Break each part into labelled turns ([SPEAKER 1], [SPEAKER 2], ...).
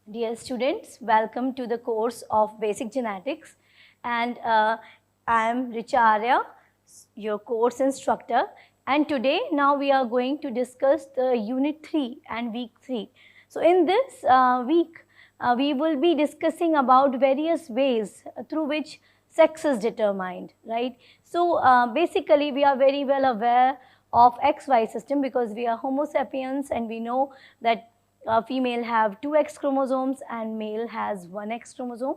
[SPEAKER 1] Dear students, welcome to the course of Basic Genetics, and I am Richarya, your course instructor, and today now we are going to discuss the unit 3 and week 3. So in this week we will be discussing about various ways through which sex is determined, right? So basically we are very well aware of XY system because we are Homo sapiens and we know that female have 2 X chromosomes and male has 1 X chromosome.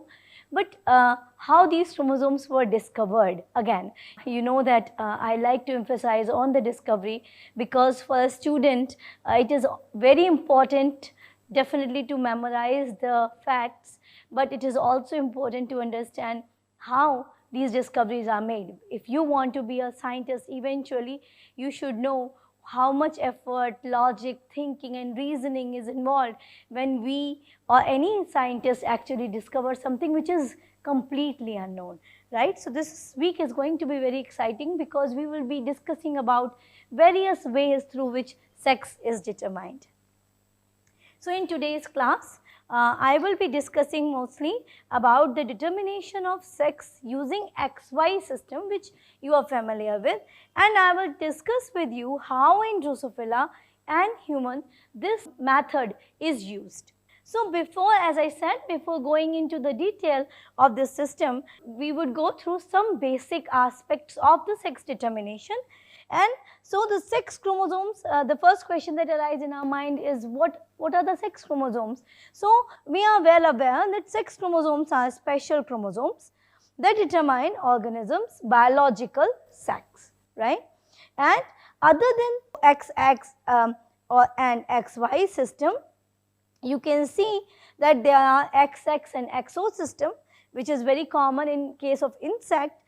[SPEAKER 1] But how these chromosomes were discovered, again, you know that I like to emphasize on the discovery because for a student it is very important definitely to memorize the facts, but it is also important to understand how these discoveries are made. If you want to be a scientist eventually, you should know how much effort, logic, thinking and reasoning is involved when we or any scientist actually discover something which is completely unknown, right? So this week is going to be very exciting because we will be discussing about various ways through which sex is determined. So in today's class, I will be discussing mostly about the determination of sex using XY system, which you are familiar with, and I will discuss with you how in Drosophila and Human this method is used. So before, as I said, before going into the detail of this system, we would go through some basic aspects of the sex determination. And so the sex chromosomes, the first question that arises in our mind is what are the sex chromosomes? So we are well aware that sex chromosomes are special chromosomes that determine organisms' biological sex, right? And other than XX and XY system, you can see that there are XX and XO system, which is very common in case of insect.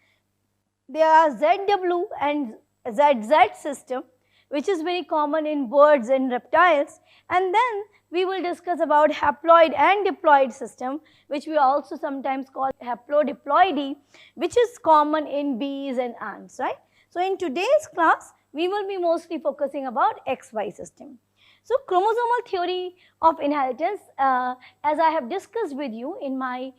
[SPEAKER 1] There are ZW and ZZ system, which is very common in birds and reptiles, and then we will discuss about haploid and diploid system, which we also sometimes call haplodiploidy, which is common in bees and ants, right? So in today's class, we will be mostly focusing about XY system. So chromosomal theory of inheritance, as I have discussed with you in my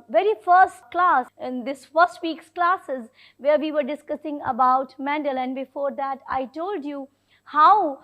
[SPEAKER 1] very first class, in this first week's classes, where we were discussing about Mendel, and before that I told you how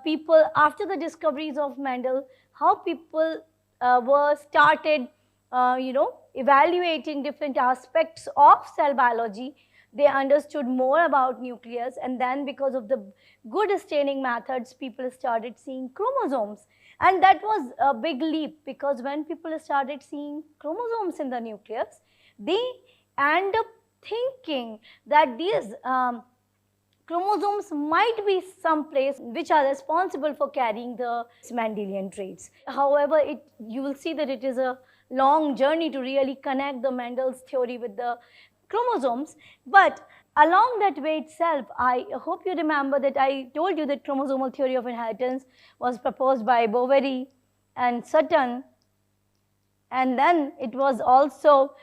[SPEAKER 1] people, after the discoveries of Mendel, how people were started evaluating different aspects of cell biology. They understood more about nucleus, and then because of the good staining methods, people started seeing chromosomes. And that was a big leap, because when people started seeing chromosomes in the nucleus, they end up thinking that these chromosomes might be someplace which are responsible for carrying the Mendelian traits. However, you will see that it is a long journey to really connect the Mendel's theory with the chromosomes, but along that way itself, I hope you remember that I told you that chromosomal theory of inheritance was proposed by Boveri and Sutton, and then it was also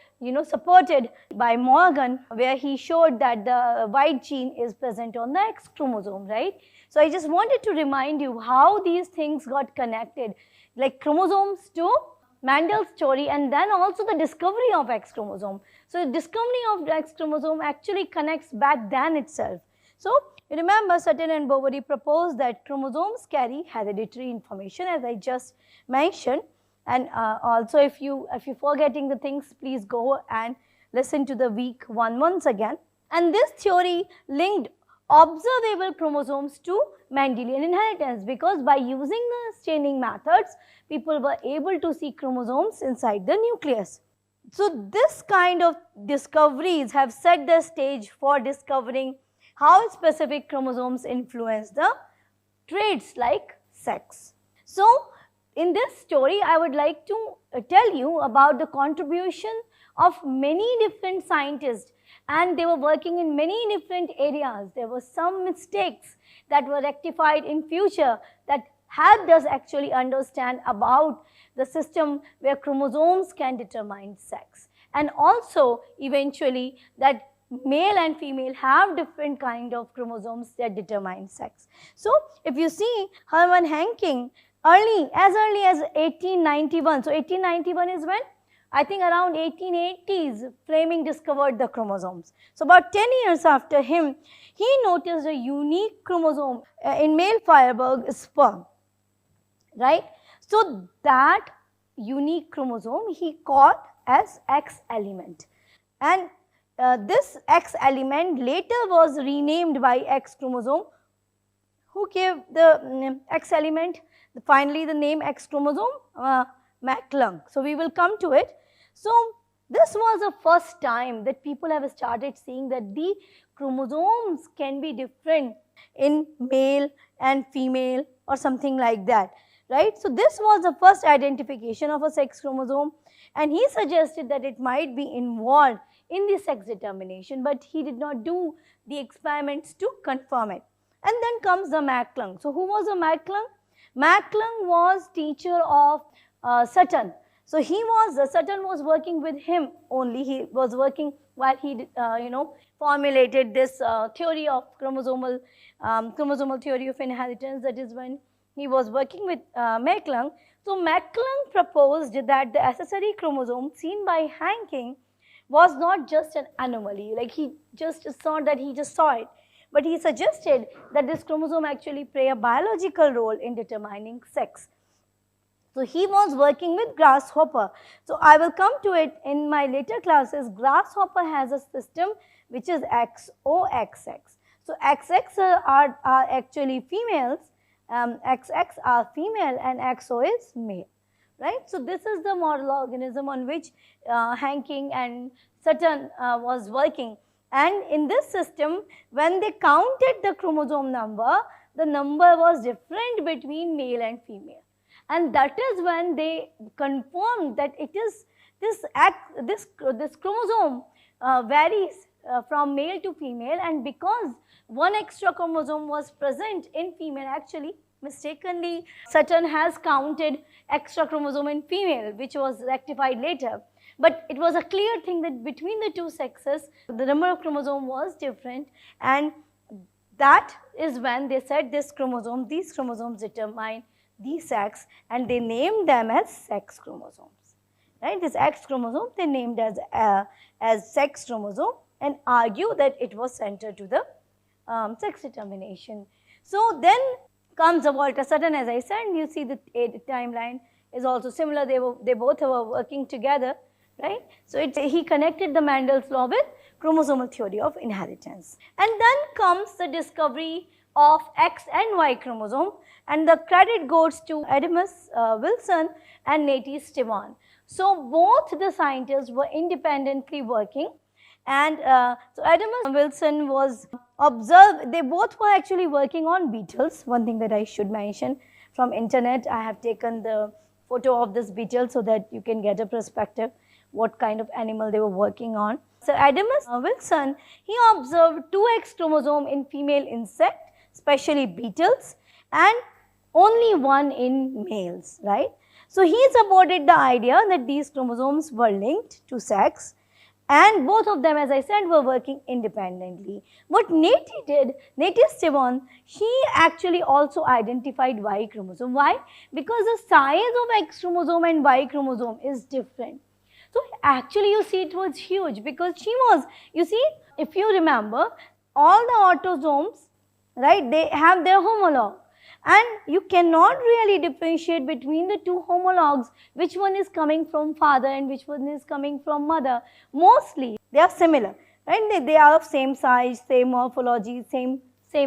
[SPEAKER 1] supported by Morgan, where he showed that the Y gene is present on the X chromosome, right? So I just wanted to remind you how these things got connected, like chromosomes to Mendel's story, and then also the discovery of X chromosome. So the discovery of the X chromosome actually connects back then itself. So you remember Sutton and Boveri proposed that chromosomes carry hereditary information, as I just mentioned. And also if you're forgetting the things, please go and listen to the week 1 once again. And this theory linked observable chromosomes to Mendelian inheritance, because by using the staining methods, people were able to see chromosomes inside the nucleus. So this kind of discoveries have set the stage for discovering how specific chromosomes influence the traits like sex. So in this story, I would like to tell you about the contribution of many different scientists, and they were working in many different areas. There were some mistakes that were rectified in future that helped us actually understand about the system where chromosomes can determine sex, and also eventually that male and female have different kind of chromosomes that determine sex. So if you see Hermann Hanking, as early as 1891. So 1891 is when? I think around 1880s, Fleming discovered the chromosomes. So about 10 years after him, he noticed a unique chromosome in male firebug sperm, right? So that unique chromosome he called as X element, and this X element later was renamed by X chromosome. Who gave the X element finally the name X chromosome? McClung. So we will come to it. So this was the first time that people have started seeing that the chromosomes can be different in male and female or something like that, right? So this was the first identification of a sex chromosome, and he suggested that it might be involved in the sex determination, but he did not do the experiments to confirm it. And then comes the McClung. So who was the McClung? McClung was teacher of Sutton. So Sutton was working with him only. He was working while he formulated this theory of chromosomal theory of inheritance. That is when he was working with McClung. So McClung proposed that the accessory chromosome seen by Hanking was not just an anomaly, like he just saw it, but he suggested that this chromosome actually play a biological role in determining sex. So he was working with grasshopper. So I will come to it in my later classes. Grasshopper has a system which is XOXX. So XX are actually females, XX are female, and XO is male, right? So this is the model organism on which Hanking and Sutton was working. And in this system, when they counted the chromosome number, the number was different between male and female. And that is when they confirmed that it is this chromosome varies from male to female, and because one extra chromosome was present in female, actually mistakenly Sutton has counted extra chromosome in female, which was rectified later. But it was a clear thing that between the two sexes, the number of chromosome was different, and that is when they said these chromosomes determine the sex, and they named them as sex chromosomes, right? This X chromosome they named as sex chromosome and argue that it was centered to the sex determination. So then comes the Walter Sutton, as I said. You see the timeline is also similar. They both were working together, right? So he connected the Mendel's law with chromosomal theory of inheritance. And then comes the discovery of X and Y chromosome, and the credit goes to Adamus Wilson and Nettie Stevan. So both the scientists were independently working, and so Adamus Wilson was observed, they both were actually working on beetles. One thing that I should mention, from internet I have taken the photo of this beetle so that you can get a perspective what kind of animal they were working on. So Adamus Wilson, he observed 2X chromosome in female insect, especially beetles, and only one in males, right? So he supported the idea that these chromosomes were linked to sex, and both of them, as I said, were working independently. What Nettie did, Nettie Stevan, she actually also identified Y chromosome. Why? Because the size of X chromosome and Y chromosome is different. So actually you see it was huge, because she was, you see, if you remember, all the autosomes, right, they have their homologue, and you cannot really differentiate between the two homologues, which one is coming from father and which one is coming from mother. Mostly they are similar, right? They are of same size, same morphology, same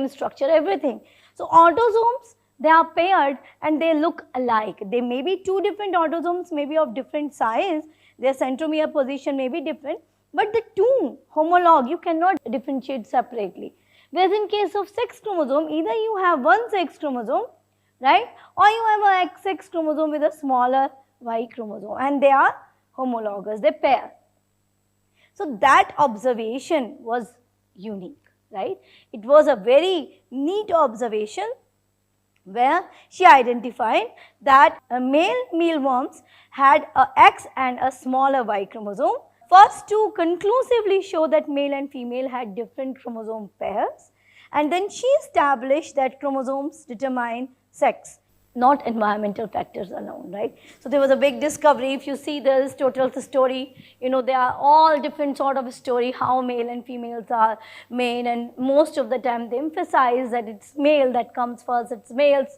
[SPEAKER 1] structure, everything. So autosomes, they are paired and they look alike. They may be two different autosomes, maybe of different size, their centromere position may be different, but the two homologue you cannot differentiate separately. Whereas in case of sex chromosome, either you have one sex chromosome, right, or you have a XX chromosome with a smaller Y chromosome, and they are homologous, they pair. So that observation was unique, right? It was a very neat observation where she identified that male mealworms had a X and a smaller Y chromosome. First to conclusively show that male and female had different chromosome pairs, and then she established that chromosomes determine sex. not environmental factors alone, right? So there was a big discovery. If you see this total story, you know, they are all different sort of story, how male and females are made, and most of the time they emphasize that it's male that comes first, it's males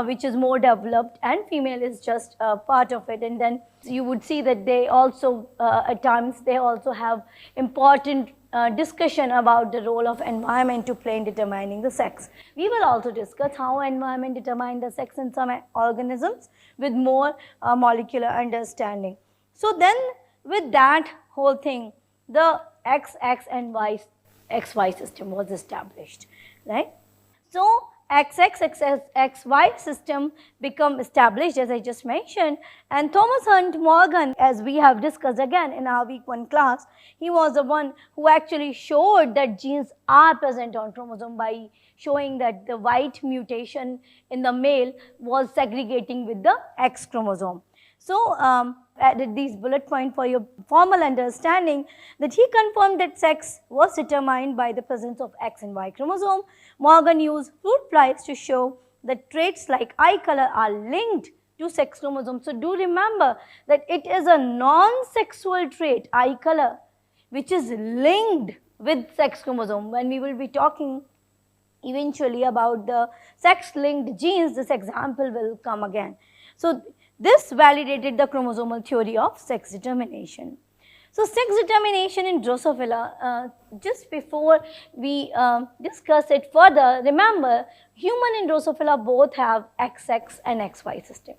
[SPEAKER 1] which is more developed, and female is just part of it. And then you would see that they also at times they also have important discussion about the role of environment to play in determining the sex. We will also discuss how environment determines the sex in some organisms with more molecular understanding. So then with that whole thing, the XX and XY system was established, right? So XX-XY system become established, as I just mentioned, and Thomas Hunt Morgan, as we have discussed again in our week 1 class, he was the one who actually showed that genes are present on chromosome by showing that the white mutation in the male was segregating with the X chromosome. So added these bullet points for your formal understanding that he confirmed that sex was determined by the presence of X and Y chromosome. Morgan used fruit flies to show that traits like eye color are linked to sex chromosome. So do remember that it is a non-sexual trait, eye color, which is linked with sex chromosome. When we will be talking eventually about the sex-linked genes, this example will come again. So this validated the chromosomal theory of sex determination. So sex determination in Drosophila, just before we discuss it further, remember human and Drosophila both have XX and XY system.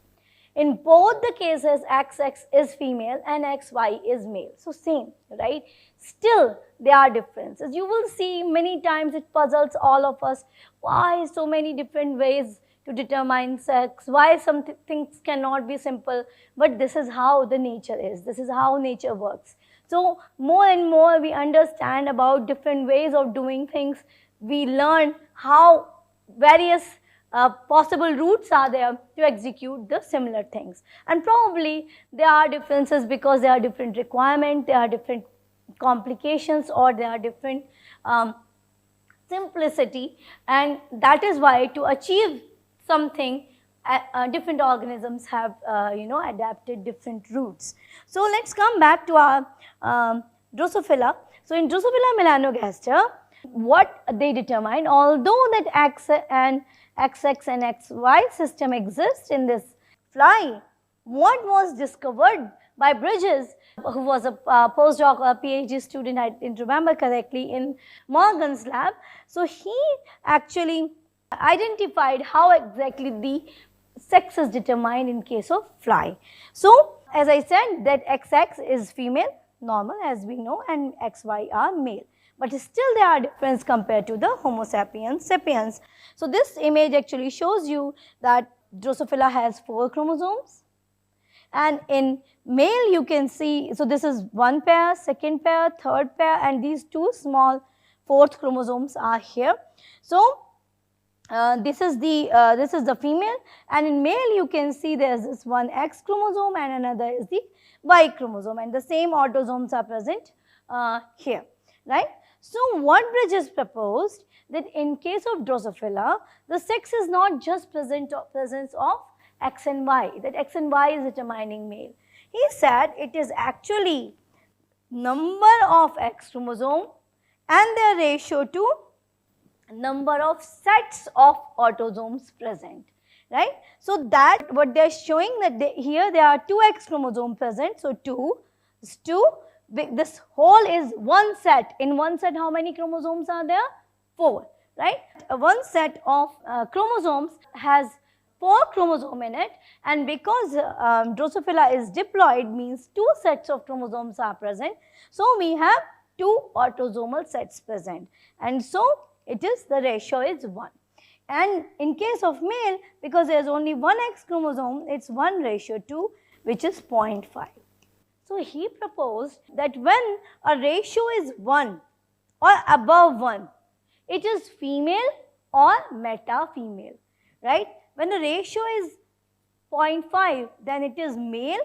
[SPEAKER 1] In both the cases, XX is female and XY is male. So same, right? Still, there are differences. You will see many times it puzzles all of us. Why so many different ways to determine sex? Why some things cannot be simple? But this is how the nature is. This is how nature works. So more and more we understand about different ways of doing things. We learn how various possible routes are there to execute the similar things. And probably there are differences because there are different requirements, there are different complications, or there are different simplicity, and that is why to achieve something different organisms have adapted different routes. So let's come back to our Drosophila. So in Drosophila melanogaster, what they determined, although that XX and XY system exists in this fly, what was discovered by Bridges, who was a postdoc or a PhD student, I didn't remember correctly, in Morgan's lab. So he actually identified how exactly the sex is determined in case of fly. So as I said, that XX is female, normal as we know, and XY are male. But still there are differences compared to the Homo sapiens sapiens. So this image actually shows you that Drosophila has 4 chromosomes, and in male you can see, so this is 1 pair, 2nd pair, 3rd pair, and these 2 small 4th chromosomes are here. So this is the female, and in male you can see there is this one X chromosome and another is the Y chromosome, and the same autosomes are present here, right? So what Bridges proposed, that in case of Drosophila, the sex is not just presence of X and Y, that X and Y is determining male. He said it is actually number of X chromosome and their ratio to number of sets of autosomes present, right? So that what they are showing, that here there are 2 X chromosome present, so 2 is 2. This whole is 1 set. In 1 set, how many chromosomes are there? 4, right? One set of chromosomes has 4 chromosomes in it, and because Drosophila is diploid, means 2 sets of chromosomes are present. So we have 2 autosomal sets present, and so it is, the ratio is 1. And in case of male, because there is only 1 X chromosome, it is 1:2, which is 0.5. So he proposed that when a ratio is 1 or above 1, it is female or meta-female, right? When the ratio is 0.5, then it is male,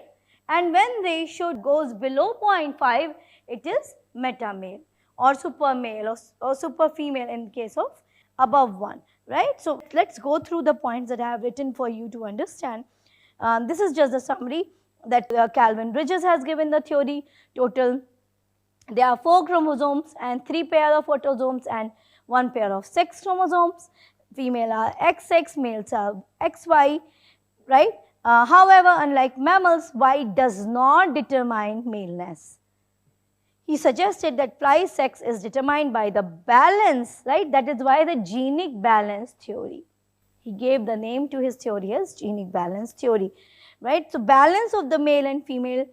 [SPEAKER 1] and when ratio goes below 0.5, it is meta-male or super male or super female in case of above 1. right? So let's go through the points that I have written for you to understand. This is just a summary that Calvin Bridges has given the theory. Total, there are 4 chromosomes and 3 pair of autosomes and 1 pair of sex chromosomes. Female are XX, males are XY, right? However, unlike mammals, Y does not determine maleness. He suggested that fly sex is determined by the balance, right? That is why the genic balance theory. He gave the name to his theory as genic balance theory, right? So balance of the male and female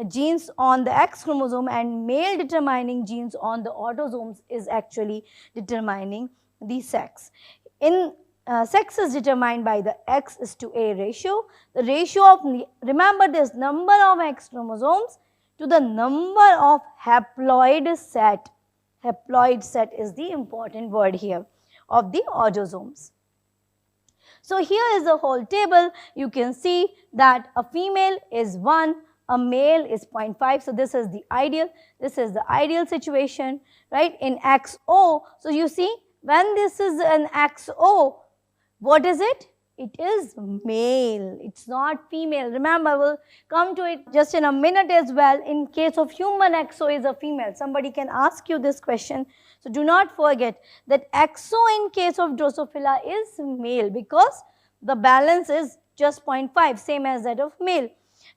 [SPEAKER 1] genes on the X chromosome and male determining genes on the autosomes is actually determining the sex. In sex is determined by the X is to A ratio. The ratio of, remember this, number of X chromosomes to the number of haploid set. Haploid set is the important word here of the autosomes. So here is the whole table. You can see that a female is 1, a male is 0.5. So this is the ideal. This is the ideal situation, right? In XO, so you see when this is an XO, what is it? It is male, it's not female. Remember, we'll come to it just in a minute as well. In case of human, XO is a female. Somebody can ask you this question. So do not forget that XO in case of Drosophila is male because the balance is just 0.5, same as that of male.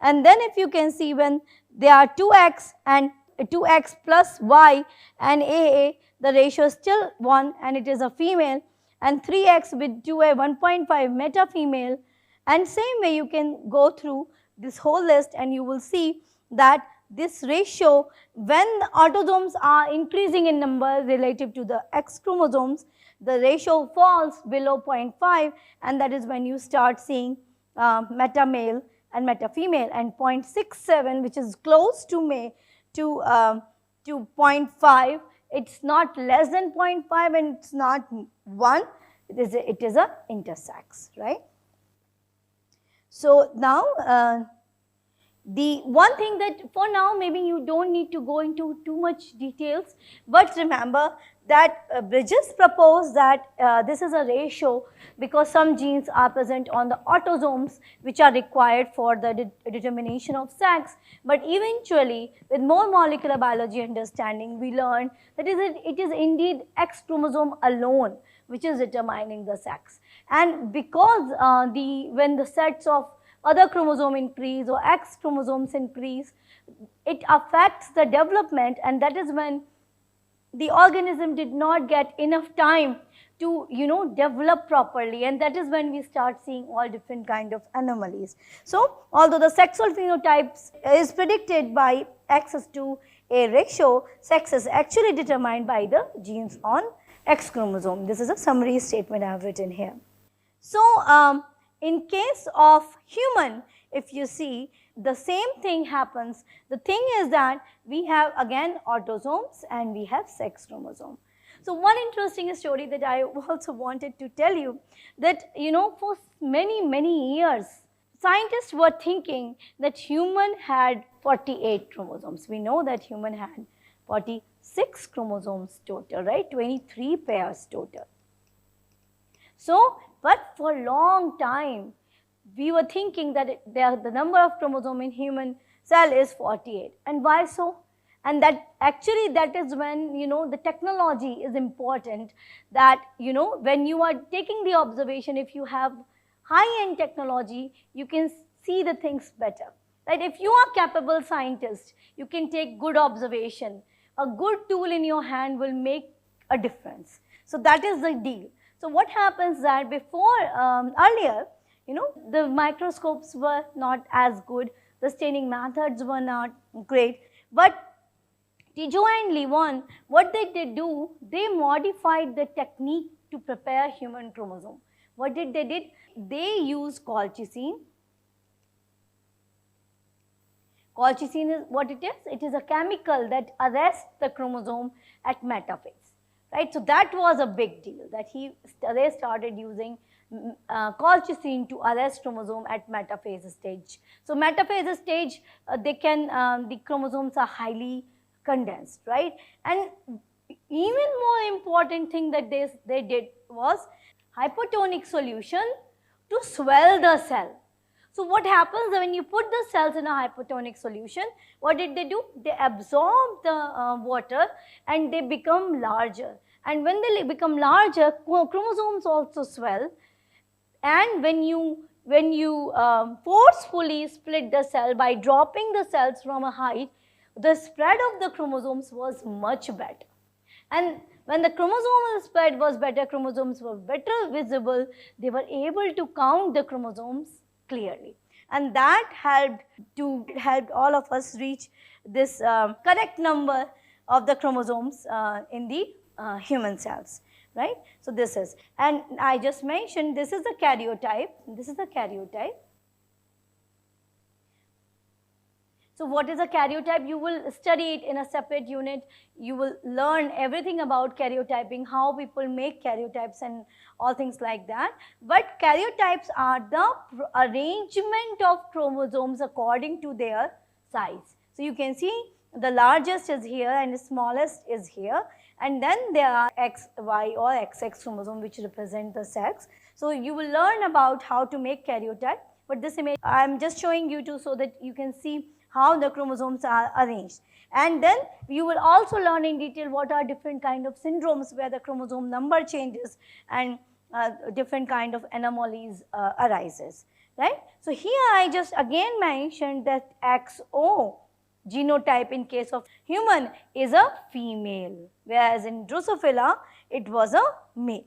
[SPEAKER 1] And then if you can see when there are 2X and 2X plus Y and AA, the ratio is still 1 and it is a female. And 3X with 2A 1.5 meta female, and same way you can go through this whole list and you will see that this ratio, when the autosomes are increasing in number relative to the X chromosomes, the ratio falls below 0.5 and that is when you start seeing meta male and meta female, and 0.67 which is close to 0.5. It's not less than 0.5 and it's not 1, it is a intersex, right? So now the one thing that for now maybe you don't need to go into too much details, but remember that Bridges proposed that this is a ratio because some genes are present on the autosomes which are required for the determination of sex, but eventually with more molecular biology understanding we learned that it is indeed X chromosome alone which is determining the sex. And because when the sets of other chromosome increase or X chromosomes increase, it affects the development, and that is when the organism did not get enough time to develop properly, and that is when we start seeing all different kind of anomalies. So although the sexual phenotypes is predicted by X to A ratio, sex is actually determined by the genes on X chromosome. This is a summary statement I have written here. So in case of human, if you see, the same thing happens. The thing is that we have again autosomes and we have sex chromosome. So one interesting story that I also wanted to tell you, that for many years scientists were thinking that human had 48 chromosomes. We know that human had 46 chromosomes total, right? 23 pairs total. So but for a long time, we were thinking that the number of chromosome in human cell is 48. And why so? And that actually that is when the technology is important, that when you are taking the observation, if you have high-end technology, you can see the things better. Right? If you are capable scientist, you can take good observation. A good tool in your hand will make a difference. So that is the deal. So what happens that before earlier, the microscopes were not as good, the staining methods were not great, but Tijoux and Levon, what they did do, they modified the technique to prepare human chromosome. What did they did? They used colchicine. Colchicine is what it is? It is a chemical that arrests the chromosome at metaphase. Right? So that was a big deal, that they started using colchicine to arrest chromosome at metaphase stage. So metaphase stage, the chromosomes are highly condensed, right? And even more important thing that they did was hypotonic solution to swell the cell. So what happens when you put the cells in a hypotonic solution? What did they do? They absorb the water and they become larger. And when they become larger, chromosomes also swell. And when you forcefully split the cell by dropping the cells from a height, the spread of the chromosomes was much better. And when the chromosomal spread was better, chromosomes were better visible, they were able to count the chromosomes clearly. And that helped all of us reach this correct number of the chromosomes in the human cells, right? So this is, and I just mentioned this is the karyotype. This is the karyotype. So what is a karyotype? You will study it in a separate unit. You will learn everything about karyotyping, how people make karyotypes and all things like that. But karyotypes are the arrangement of chromosomes according to their size. So you can see the largest is here and the smallest is here. And then there are XY or XX chromosome which represent the sex. So you will learn about how to make karyotype. But this image I am just showing you to so that you can see how the chromosomes are arranged. And then you will also learn in detail what are different kind of syndromes where the chromosome number changes and different kind of anomalies arises, right? So here I just again mentioned that XO genotype in case of human is a female, whereas in Drosophila it was a male.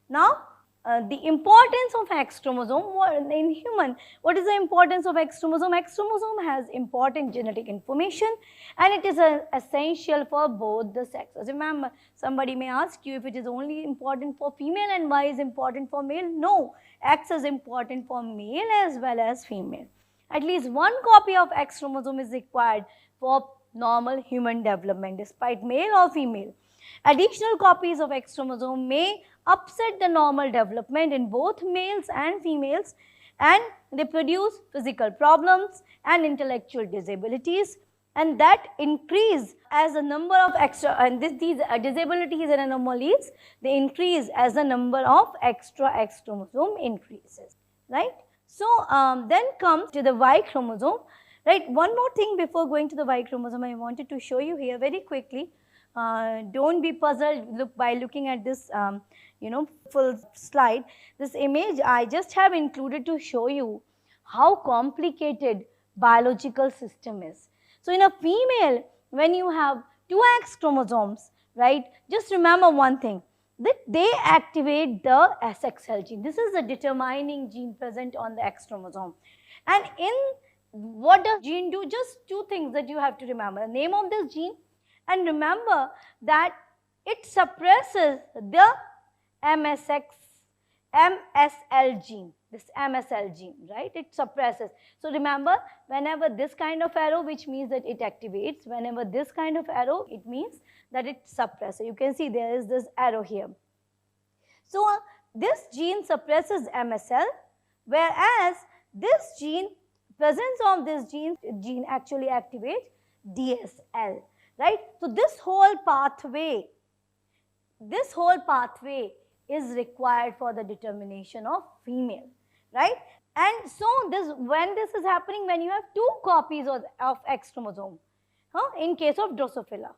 [SPEAKER 1] Now the importance of X chromosome in human. What is the importance of X chromosome? X chromosome has important genetic information and it is essential for both the sexes. Remember, somebody may ask you if it is only important for female and Y is important for male. No, X is important for male as well as female. At least one copy of X chromosome is required for normal human development, despite male or female. Additional copies of X chromosome may upset the normal development in both males and females, and they produce physical problems and intellectual disabilities, and that increase as the number of these disabilities and anomalies, they increase as the number of extra X chromosome increases, right? So then comes to the Y chromosome, right? One more thing before going to the Y chromosome I wanted to show you here very quickly. Don't be puzzled by looking at this full slide. This image I just have included to show you how complicated biological system is. So in a female, when you have two X chromosomes, right, just remember one thing, that they activate the SXL gene. This is the determining gene present on the X chromosome. And in what does gene do? Just two things that you have to remember. The name of this gene, and remember that it suppresses the MSL gene, this MSL gene, right? It suppresses. So remember, whenever this kind of arrow, which means that it activates, whenever this kind of arrow, it means that it suppresses. You can see there is this arrow here. So this gene suppresses MSL, whereas this gene, presence of this gene actually activates DSL. Right? So this whole pathway is required for the determination of female, right? And so when this is happening, when you have two copies of X chromosome, in case of Drosophila.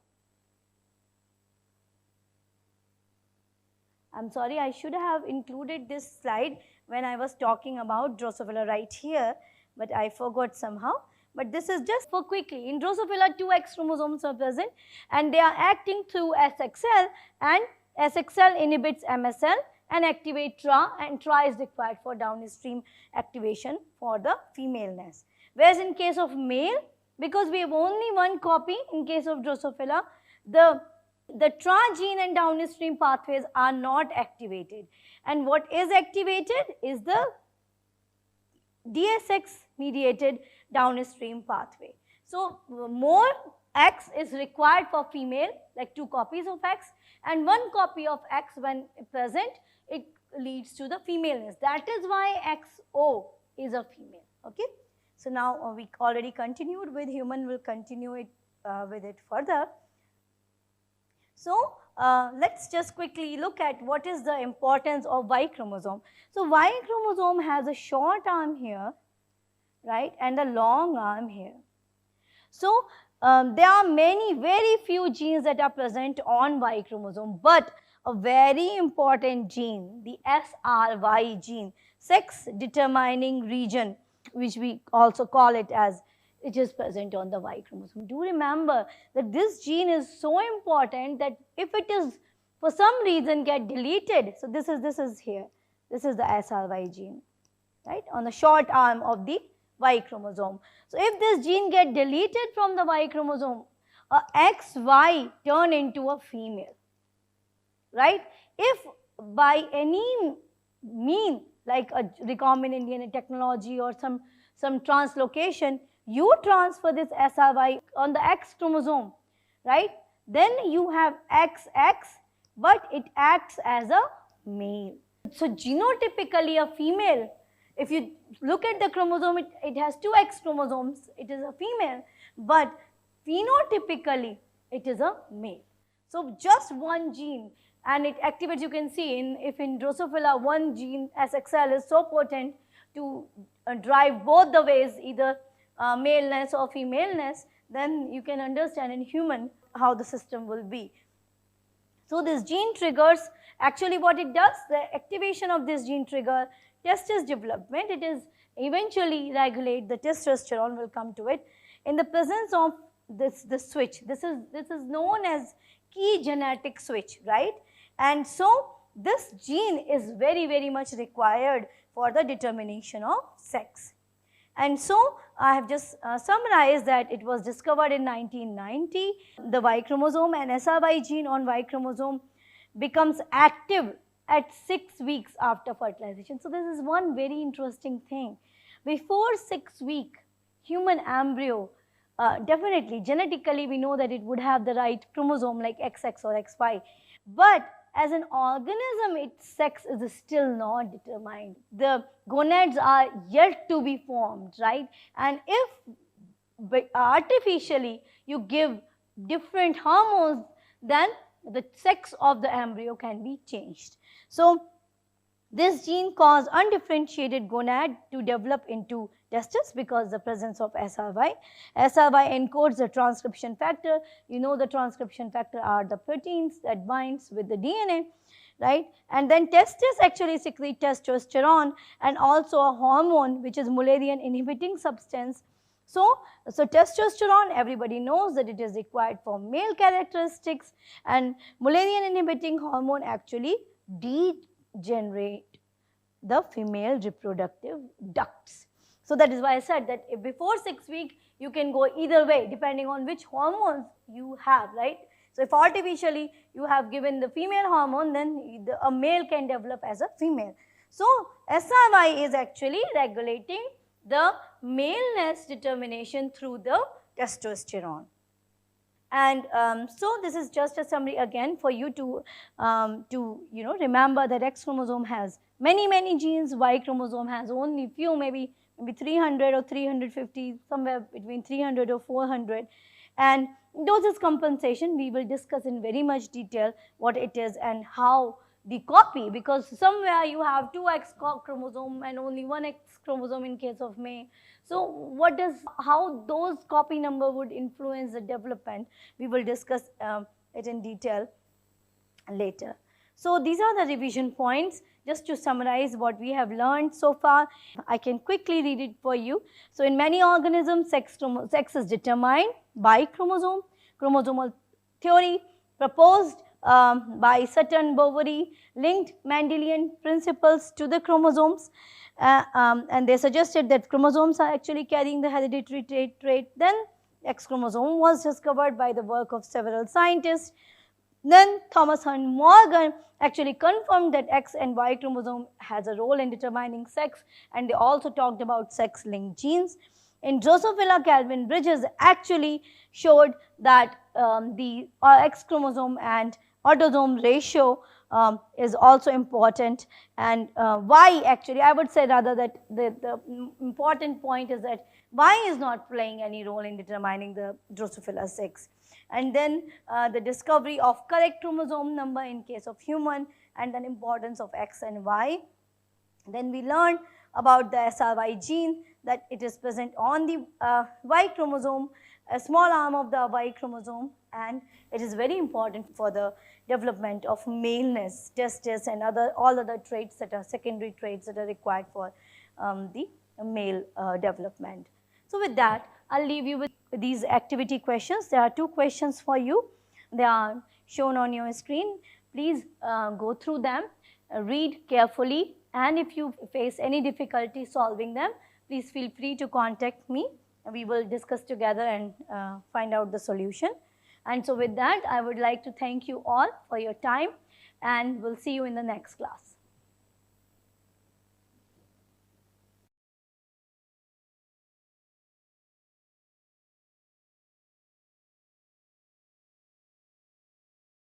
[SPEAKER 1] I'm sorry, I should have included this slide when I was talking about Drosophila right here, but I forgot somehow. But this is just for quickly. In Drosophila, two X chromosomes are present and they are acting through SXL, and SXL inhibits MSL and activate TRA, and TRA is required for downstream activation for the femaleness. Whereas in case of male, because we have only one copy in case of Drosophila, the TRA gene and downstream pathways are not activated. And what is activated is the DSX mediated downstream pathway. So more X is required for female, like two copies of X, and one copy of X when present, it leads to the femaleness. That is why XO is a female, okay. So now we already continued with human, we'll continue it with it further. So let's just quickly look at what is the importance of Y chromosome. So Y chromosome has a short arm here, right, and a long arm here. So there are very few genes that are present on Y chromosome, but a very important gene, the SRY gene, sex determining region, which we also call it as, it is present on the Y chromosome. Do remember that this gene is so important that if it is for some reason get deleted, so this is here, this is the SRY gene, right, on the short arm of the Y chromosome. So if this gene get deleted from the Y chromosome, a XY turn into a female, right? If by any mean, like a recombinant DNA technology or some translocation, you transfer this SRY on the X chromosome, right? Then you have XX, but it acts as a male. So genotypically a female, if you look at the chromosome, it has two X chromosomes, it is a female, but phenotypically it is a male. So just one gene, and it activates, you can see, if in Drosophila one gene SXL is so potent to drive both the ways, either maleness or femaleness, then you can understand in human how the system will be. So this gene triggers, actually what it does, the activation of this gene trigger testis development. It is eventually regulate the testosterone, will come to it, in the presence of this switch. This is known as key genetic switch, right? And so this gene is very much required for the determination of sex. And so I have just summarized that it was discovered in 1990. The Y chromosome and SRY gene on Y chromosome becomes active at 6 weeks after fertilization. So this is one very interesting thing. Before 6 weeks, human embryo, definitely genetically we know that it would have the right chromosome like XX or XY, but as an organism, its sex is still not determined. The gonads are yet to be formed, right? And if artificially you give different hormones, then the sex of the embryo can be changed. So this gene causes undifferentiated gonad to develop into testis because the presence of SRY. SRY encodes the transcription factor. You know the transcription factor are the proteins that binds with the DNA, right? And then testis actually secrete testosterone and also a hormone which is Mullerian inhibiting substance. So testosterone, everybody knows that it is required for male characteristics, and Mullerian inhibiting hormone actually degenerate the female reproductive ducts. So that is why I said that if before 6 weeks, you can go either way depending on which hormones you have, right? So if artificially you have given the female hormone, then a male can develop as a female. So SRY is actually regulating the maleness determination through the testosterone. And so this is just a summary again for you to remember that X chromosome has many genes, Y chromosome has only few, maybe 300 or 350, somewhere between 300 or 400. And doses compensation, we will discuss in very much detail what it is and how the copy, because somewhere you have two X chromosome and only one X chromosome in case of male. So how those copy number would influence the development, we will discuss it in detail later. So these are the revision points. Just to summarize what we have learned so far, I can quickly read it for you. So in many organisms, sex is determined by chromosome. Chromosomal theory proposed by Sutton Boveri linked Mendelian principles to the chromosomes, and they suggested that chromosomes are actually carrying the hereditary trait. Then X chromosome was discovered by the work of several scientists. Then Thomas Hunt Morgan actually confirmed that X and Y chromosome has a role in determining sex, and they also talked about sex-linked genes. In Drosophila, Calvin Bridges actually showed that the X chromosome and autosome ratio is also important, and Y actually, I would say rather that the important point is that Y is not playing any role in determining the Drosophila sex. and then the discovery of correct chromosome number in case of human, and then importance of X and Y. Then we learned about the SRY gene, that it is present on the Y chromosome, a small arm of the Y chromosome, and it is very important for the development of maleness, testes and all other traits that are secondary traits that are required for the male development. So with that, I'll leave you with these activity questions. There are 2 questions for you. They are shown on your screen. Please go through them, read carefully, and if you face any difficulty solving them, please feel free to contact me. We will discuss together and find out the solution. And so with that, I would like to thank you all for your time, and we'll see you in the next class.